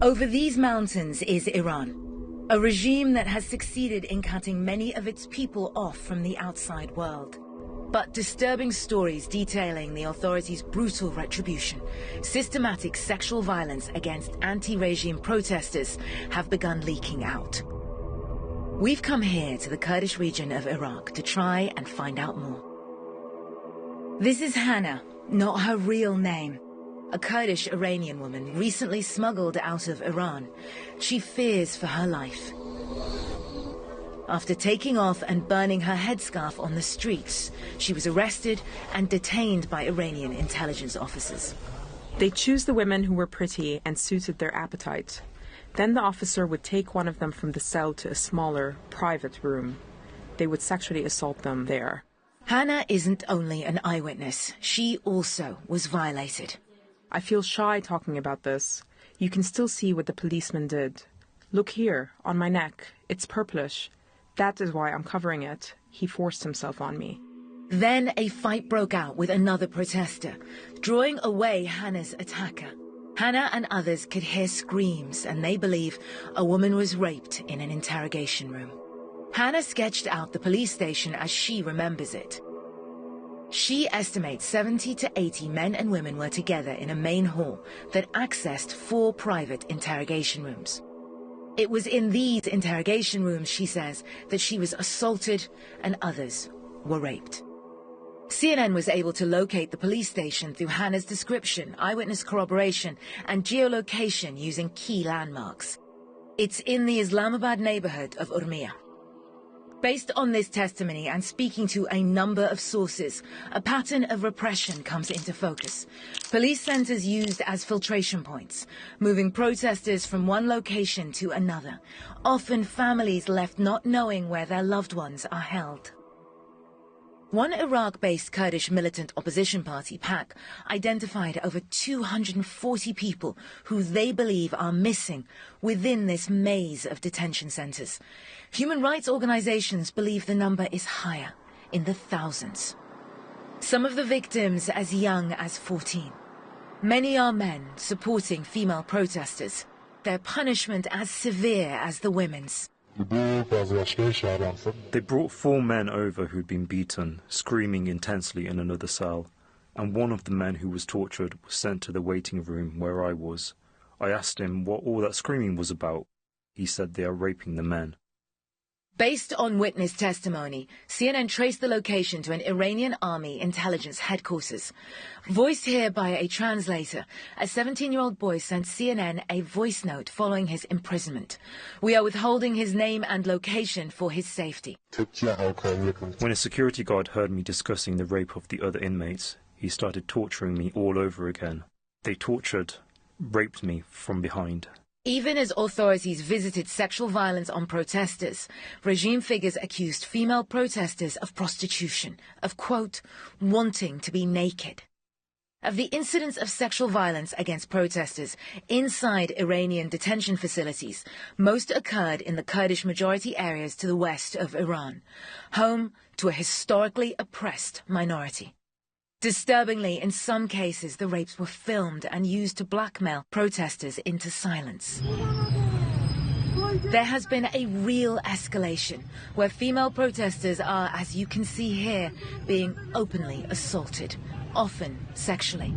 Over these mountains is Iran, a regime that has succeeded in cutting many of its people off from the outside world. But disturbing stories detailing the authorities' brutal retribution, systematic sexual violence against anti-regime protesters have begun leaking out. We've come here to the Kurdish region of Iraq to try and find out more. This is Hannah, not her real name. A Kurdish Iranian woman recently smuggled out of Iran. She fears for her life. After taking off and burning her headscarf on the streets, she was arrested and detained by Iranian intelligence officers. They choose the women who were pretty and suited their appetite. Then the officer would take one of them from the cell to a smaller, private room. They would sexually assault them there. Hannah isn't only an eyewitness, she also was violated. I feel shy talking about this. You can still see what the policeman did. Look here, on my neck. It's purplish. That is why I'm covering it. He forced himself on me. Then a fight broke out with another protester, drawing away Hannah's attacker. Hannah and others could hear screams, and they believe a woman was raped in an interrogation room. Hannah sketched out the police station as she remembers it. She estimates 70 to 80 men and women were together in a main hall that accessed 4 private interrogation rooms. It was in these interrogation rooms, she says, that she was assaulted and others were raped. CNN was able to locate the police station through Hannah's description, eyewitness corroboration, and geolocation using key landmarks. It's in the Islamabad neighborhood of Urmia. Based on this testimony and speaking to a number of sources, a pattern of repression comes into focus. Police centers used as filtration points, moving protesters from one location to another. Often families left not knowing where their loved ones are held. One Iraq-based Kurdish militant opposition party, PAK, identified over 240 people who they believe are missing within this maze of detention centers. Human rights organizations believe the number is higher, in the thousands. Some of the victims as young as 14. Many are men supporting female protesters, their punishment as severe as the women's. They brought 4 men over who'd been beaten, screaming intensely in another cell, and one of the men who was tortured was sent to the waiting room where I was. I asked him what all that screaming was about. He said they are raping the men. Based on witness testimony, CNN traced the location to an Iranian army intelligence headquarters. Voiced here by a translator, a 17-year-old boy sent CNN a voice note following his imprisonment. We are withholding his name and location for his safety. When a security guard heard me discussing the rape of the other inmates, he started torturing me all over again. They tortured, raped me from behind. Even as authorities visited sexual violence on protesters, regime figures accused female protesters of prostitution, of, quote, wanting to be naked. Of the incidents of sexual violence against protesters inside Iranian detention facilities, most occurred in the Kurdish majority areas to the west of Iran, home to a historically oppressed minority. Disturbingly, in some cases, the rapes were filmed and used to blackmail protesters into silence. There has been a real escalation, where female protesters are, as you can see here, being openly assaulted, often sexually.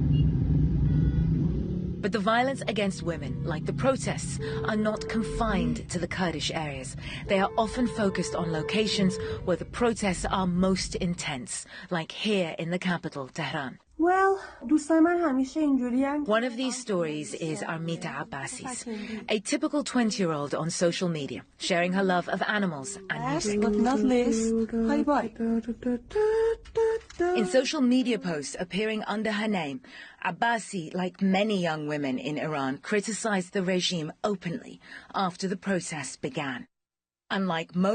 But the violence against women, like the protests, are not confined to the Kurdish areas. They are often focused on locations where the protests are most intense, like here in the capital, Tehran. Well, one of these stories is Armita Abbasi's, a typical 20-year-old on social media, sharing her love of animals and music. In social media posts appearing under her name, Abbasi, like many young women in Iran, criticized the regime openly after the protests began. Unlike most